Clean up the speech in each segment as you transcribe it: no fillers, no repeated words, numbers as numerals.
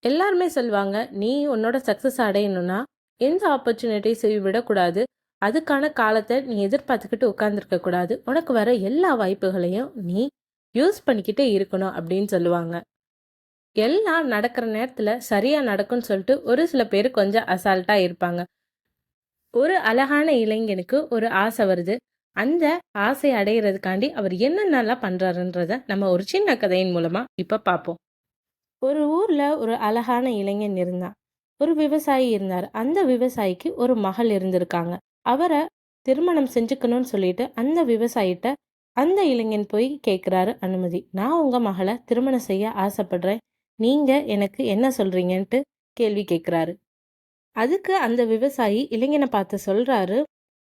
எல்லாருமே சொல்லுவாங்க, "நீ உன்னோட சக்சஸ் அடையணும்னா, எந்த ஆப்பர்ச்சுனிட்டீஸையும் விடக்கூடாது. அதுக்கான காலத்த நீ எதிர்பார்த்துக்கிட்டு உட்கார்ந்திருக்க கூடாது. உனக்கு வர எல்லா வாய்ப்புகளையும் நீ யூஸ் பண்ணிக்கிட்டே இருக்கணும்." அப்படின்னு சொல்லுவாங்க. எல்லாம் நடக்கிற நேரத்துல சரியா நடக்கும்னு சொல்லிட்டு ஒரு சில பேர் கொஞ்சம் அசால்ட்டா இருப்பாங்க. ஒரு அழகான இளைஞனுக்கு ஒரு ஆசை வருது. அந்த ஆசை அடையறதுக்காண்டி அவர் என்னென்னலாம் பண்றாருன்றத நம்ம ஒரு சின்ன கதையின் மூலமா இப்ப பார்ப்போம். ஒரு ஊர்ல ஒரு அழகான இளைஞன் இருந்தான். ஒரு விவசாயி இருந்தார். அந்த விவசாயிக்கு ஒரு மகள் இருந்திருக்காங்க. அவர திருமணம் செஞ்சுக்கணும்னு சொல்லிட்டு அந்த விவசாயிட்ட அந்த இளைஞன் போய் கேட்குறாரு அனுமதி. நான் உங்க மகள திருமணம் செய்ய ஆசைப்படுறேன். நீங்க எனக்கு என்ன சொல்றீங்கன்ட்டு கேள்வி கேட்குறாரு. அதுக்கு அந்த விவசாயி இளைஞனை பார்த்து சொல்றாரு,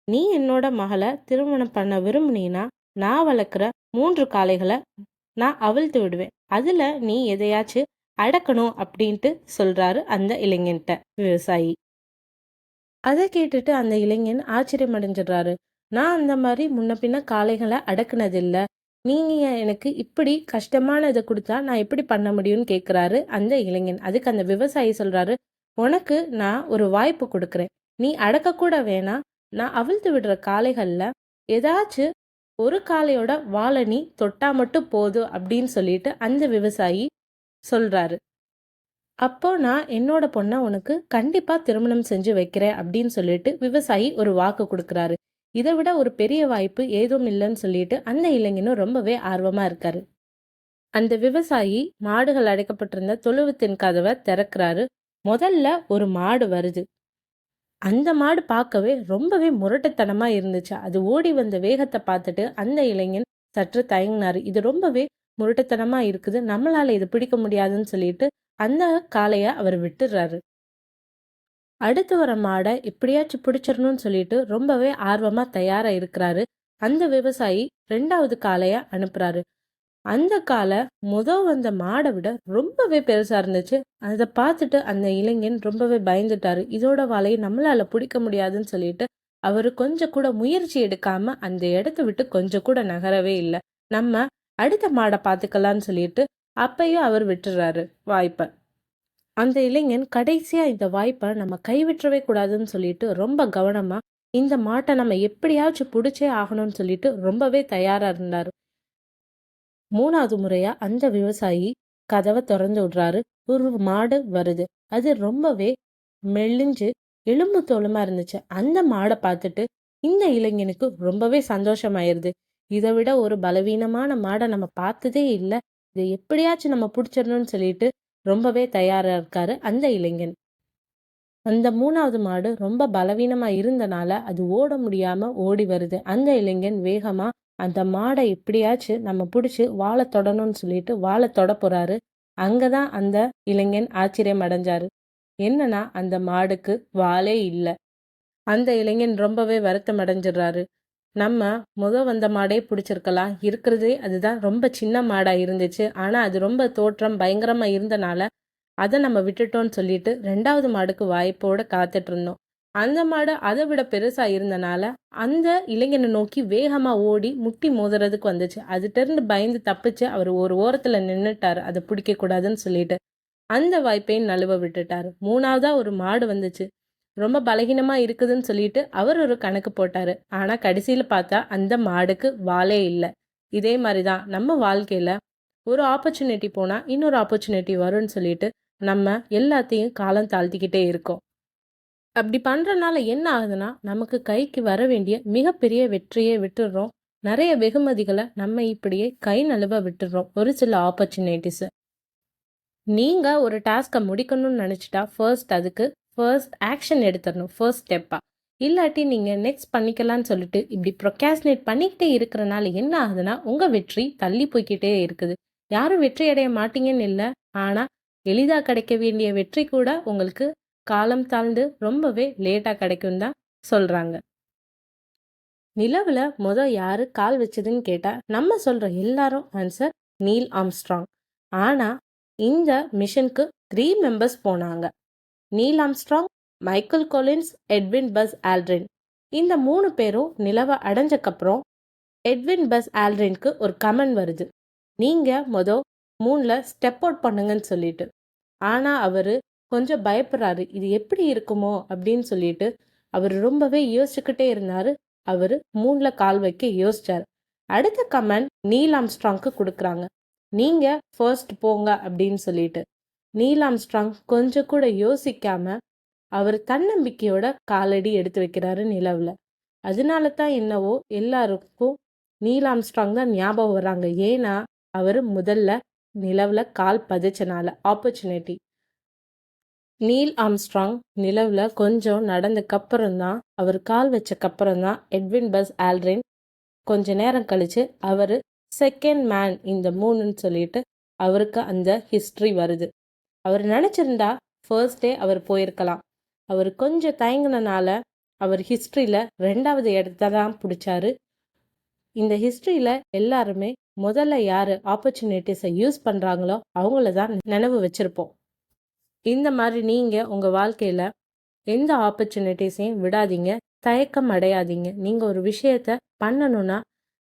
"நீ என்னோட மகள திருமணம் பண்ண விரும்புனீன்னா, நான் வளர்க்குற 3 காளைகள நான் அவிழ்த்து விடுவேன். அதுல நீ எதையாச்சும் அடக்கணும்." அப்படின்ட்டு சொல்றாரு அந்த இளைஞன்ட்ட விவசாயி. அத கேட்டுட்டு அந்த இளைஞன் ஆச்சரியம் அடைஞ்சிடுறாரு. "நான் அந்த மாரி முன்ன பின்ன காளைகள அடக்குனதில்ல. நீங்க எனக்கு இப்படி கஷ்டமான இத குடுத்தா நான் எப்படி பண்ண முடியும்னு?" கேட்குறாரு அந்த இளைஞன். அதுக்கு அந்த விவசாயி சொல்றாரு, "உனக்கு நான் ஒரு வாய்ப்பு குடுக்குறேன். நீ அடக்கக்கூட வேணாம். நான் அவிழ்த்து விடுற காளைகள்ல ஏதாச்சு ஒரு காளையோட வால நீ தொட்டா மட்டும் போதும்." அப்படின்னு சொல்லிட்டு அந்த விவசாயி சொல்றாரு. "அப்போ நான் என்னோட பொண்ண உனக்கு கண்டிப்பா திருமணம் செஞ்சு வைக்கிறேன்." அப்படின்னு சொல்லிட்டு விவசாயி ஒரு வாக்கு குடுக்குறாரு. இத விட ஒரு பெரிய வாய்ப்பு ஏதும் இல்லன்னு சொல்லிட்டு அந்த இளைஞனும் ரொம்பவே ஆர்வமா இருக்காரு. அந்த விவசாயி மாடுகள் அடைக்கப்பட்டிருந்த தொழுவத்தின் கதவை திறக்கிறாரு. முதல்ல ஒரு மாடு வருது. அந்த மாடு பார்க்கவே ரொம்பவே முரட்டுத்தனமா இருந்துச்சு. அது ஓடி வந்த வேகத்த பார்த்துட்டு அந்த இளைஞன் சற்று தயங்கினாரு. இது ரொம்பவே முரட்டுத்தனமா இருக்குது. நம்மளால இது பிடிக்க முடியாதுன்னு சொல்லிட்டு அந்த காளைய அவர் விட்டுறாரு. அடுத்து வர மாட எப்படியாச்சும் பிடிச்சிடணும்னு சொல்லிட்டு ரொம்பவே ஆர்வமா தயாரா இருக்கிறாரு. அந்த விவசாயி 2வது காளைய அனுப்புறாரு. அந்த காளை வந்த மாடை விட ரொம்பவே பெருசா இருந்துச்சு. அத பார்த்துட்டு அந்த இளைஞன் ரொம்பவே பயந்துட்டாரு. இதோட வாலைய நம்மளால பிடிக்க முடியாதுன்னு சொல்லிட்டு அவரு கொஞ்சம் கூட முயற்சி எடுக்காம அந்த இடத்த விட்டு கொஞ்சம் கூட நகரவே இல்ல. நம்ம அடுத்த மாட பார்த்துக்கலாம்னு சொல்லிட்டு அப்பயும் அவர் விட்டுறாரு வாய்ப்ப. அந்த இளைஞன் கடைசியா இந்த வாய்ப்ப நம்ம கைவிட்டுறவே கூடாதுன்னு சொல்லிட்டு ரொம்ப கவனமா இந்த மாட்டை நம்ம எப்படியாச்சும் புடிச்சே ஆகணும்னு சொல்லிட்டு ரொம்பவே தயாரா இருந்தாரு. 3வது முறையா அந்த விவசாயி கதவை திறந்து விடுறாரு. ஒரு மாடு வருது. அது ரொம்பவே மெலிஞ்சு எலும்பு தோலுமா இருந்துச்சு. அந்த மாடை பார்த்துட்டு இந்த இளைஞனுக்கு ரொம்பவே சந்தோஷமாயிருது. இதை விட ஒரு பலவீனமான மாடை நம்ம பார்த்ததே இல்லை. இதை எப்படியாச்சும் நம்ம பிடிச்சிடணும்னு சொல்லிட்டு ரொம்பவே தயாரா இருக்காரு அந்த இளைஞன். அந்த 3வது மாடு ரொம்ப பலவீனமா இருந்தனால அது ஓட முடியாம ஓடி வருது. அந்த இளைஞன் வேகமா அந்த மாடை எப்படியாச்சும் நம்ம பிடிச்சு வாழ தொடணும்னு சொல்லிட்டு வாழ தொட போறாரு. அங்கதான் அந்த இளைஞன் ஆச்சரியம் அடைஞ்சாரு. என்னன்னா அந்த மாடுக்கு வாலே இல்ல. அந்த இளைஞன் ரொம்பவே வருத்தம் அடைஞ்சிடுறாரு. நம்ம வந்த மாடே பிடிச்சிருக்கலாம். இருக்கிறதே அதுதான் ரொம்ப சின்ன மாடா இருந்துச்சு. ஆனா அது ரொம்ப தோற்றம் பயங்கரமா இருந்தனால அதை நம்ம விட்டுட்டோம்னு சொல்லிட்டு 2வது மாடுக்கு வாய்ப்போட காத்துட்டு இருந்தோம். அந்த மாடு அதை விட பெருசா இருந்தனால அந்த இளைஞனை நோக்கி வேகமா ஓடி முட்டி மோதுறதுக்கு வந்துச்சு. அதுட்ட இருந்து பயந்து தப்பிச்சு அவர் ஒரு ஓரத்துல நின்னுட்டாரு. அதை பிடிக்க கூடாதுன்னு சொல்லிட்டு அந்த வாய்ப்பையும் நழுவ விட்டுட்டாரு. 3வதா ஒரு மாடு வந்துச்சு. ரொம்ப பலகீனமா இருக்குதுன்னு சொல்லிட்டு அவர் ஒரு கணக்கு போட்டாரு. ஆனா கடைசியில பார்த்தா அந்த மாடுக்கு வாலே இல்ல. இதே மாதிரிதான் நம்ம வாழ்க்கையில ஒரு ஆப்பர்ச்சுனிட்டி போனா இன்னொரு ஆப்பர்ச்சுனிட்டி வரும்னு சொல்லிட்டு நம்ம எல்லாத்தையும் காலம் தாழ்த்திக்கிட்டே இருக்கோம். அப்படி பண்றனால என்ன ஆகுதுன்னா, நமக்கு கைக்கு வர வேண்டிய மிகப்பெரிய வெற்றியை விட்டுடுறோம். நிறைய வெகுமதிகளை நம்ம இப்படியே கை நழுவ விட்டுடுறோம் ஒரு சில ஆப்பர்ச்சுனிட்டிஸ். நீங்க ஒரு டாஸ்க்கை முடிக்கணும்னு நினைச்சிட்டா அதுக்கு ஃபர்ஸ்ட் ஆக்ஷன் எடுத்துடணும் ஃபர்ஸ்ட் ஸ்டெப்பா. இல்லாட்டி நீங்க நெக்ஸ்ட் பண்ணிக்கலாம்னு சொல்லிட்டு இப்படி ப்ரொகாஸ்டினேட் பண்ணிக்கிட்டே இருக்கிறனால என்ன ஆகுதுன்னா உங்க வெற்றி தள்ளி போய்க்கிட்டே இருக்குது. யாரும் வெற்றி அடைய மாட்டீங்கன்னு இல்லை. ஆனா எளிதா கிடைக்க வேண்டிய வெற்றி கூட உங்களுக்கு காலம் தாழ்ந்து ரொம்பவே லேட்டா கிடைக்கும் தான் சொல்றாங்க. நிலவுல யாரு கால் வச்சதுன்னு கேட்டா நம்ம சொல்ற எல்லாரும் ஆன்சர் நீல் ஆம்ஸ்ட்ராங். ஆனா இந்த மிஷனுக்கு 3 மெம்பர்ஸ் போனாங்க. Neil Armstrong, Michael Collins, Edwin Buzz Aldrin. இந்த 3 பேரும் நிலவை அடைஞ்சக்கப்புறம் எட்வின் பஸ் ஆல்ட்ரின்க்கு ஒரு கமெண்ட் வருது. நீங்க மூன்ல ஸ்டெப் அவுட் பண்ணுங்கன்னு சொல்லிட்டு. ஆனால் அவர் கொஞ்சம் பயப்படுறாரு, இது எப்படி இருக்குமோ அப்படின்னு சொல்லிட்டு அவர் ரொம்பவே யோசிச்சுக்கிட்டே இருந்தார். அவர் மூணில் கால் வைக்க யோசிச்சார். அடுத்த கமெண்ட் நீல் ஆம்ஸ்ட்ராங்க்கு கொடுக்குறாங்க, நீங்கள் ஃபர்ஸ்ட் போங்க அப்படின்னு சொல்லிட்டு. நீல் ஆம்ஸ்ட்ராங் கொஞ்சம் கூட யோசிக்காம அவர் தன்னம்பிக்கையோட காலடி எடுத்து வைக்கிறாரு நிலவில். அதனால தான் என்னவோ எல்லாருக்கும் நீல் ஆம்ஸ்ட்ராங் தான் ஞாபகம் வர்றாங்க. ஏன்னா அவர் முதல்ல நிலவில் கால் பதிச்சனால ஆப்பர்ச்சுனிட்டி. நீல் ஆம்ஸ்ட்ராங் நிலவில் கொஞ்சம் நடந்தக்கப்புறம்தான், அவர் கால் வச்சக்கப்புறம்தான் எட்வின் பஸ் ஆல்ட்ரின் கொஞ்ச நேரம் கழிச்சு அவர் செகண்ட் மேன் இந்த மூணுன்னு சொல்லிட்டு அவருக்கு அந்த ஹிஸ்ட்ரி வருது. அவர் நினச்சிருந்தா ஃபர்ஸ்ட் டே அவர் போயிருக்கலாம். அவர் கொஞ்சம் தயங்கினால அவர் ஹிஸ்ட்ரியில் 2வது இடத்த தான் பிடிச்சாரு. இந்த ஹிஸ்ட்ரியில் எல்லாருமே முதல்ல யார் ஆப்பர்ச்சுனிட்டிஸை யூஸ் பண்ணுறாங்களோ அவங்கள தான் நினைவு வச்சுருப்போம். இந்த மாதிரி நீங்கள் உங்கள் வாழ்க்கையில் எந்த ஆப்பர்ச்சுனிட்டிஸையும் விடாதீங்க, தயக்கம் அடையாதீங்க. நீங்கள் ஒரு விஷயத்த பண்ணணும்னா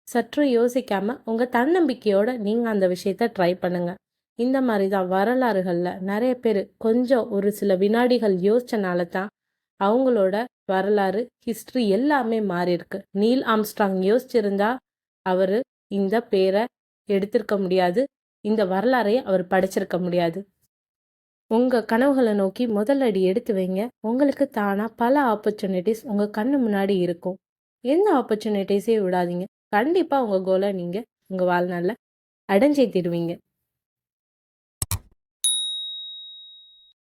சற்று யோசிக்காமல் உங்கள் தன்னம்பிக்கையோடு நீங்கள் அந்த விஷயத்த ட்ரை பண்ணுங்கள். இந்த மாதிரி தான் வரலாறுகளில் நிறைய பேர் கொஞ்சம் ஒரு சில வினாடிகள் யோசிச்சனால தான் அவங்களோட வரலாறு ஹிஸ்ட்ரி எல்லாமே மாறியிருக்கு. நீல் ஆம்ஸ்ட்ராங் யோசிச்சிருந்தா அவர் இந்த பேரை எடுத்திருக்க முடியாது, இந்த வரலாறையை அவர் படிச்சிருக்க முடியாது. உங்கள் கனவுகளை நோக்கி முதல் அடி எடுத்து வைங்க. உங்களுக்கு தானாக பல ஆப்பர்ச்சுனிட்டிஸ் உங்கள் கண்ணு முன்னாடி இருக்கும். எந்த ஆப்பர்ச்சுனிட்டிஸையும் விடாதீங்க. கண்டிப்பாக உங்கள் கோலை நீங்கள் உங்கள் வாழ்நாளில் அடைஞ்சே தீருவீங்க.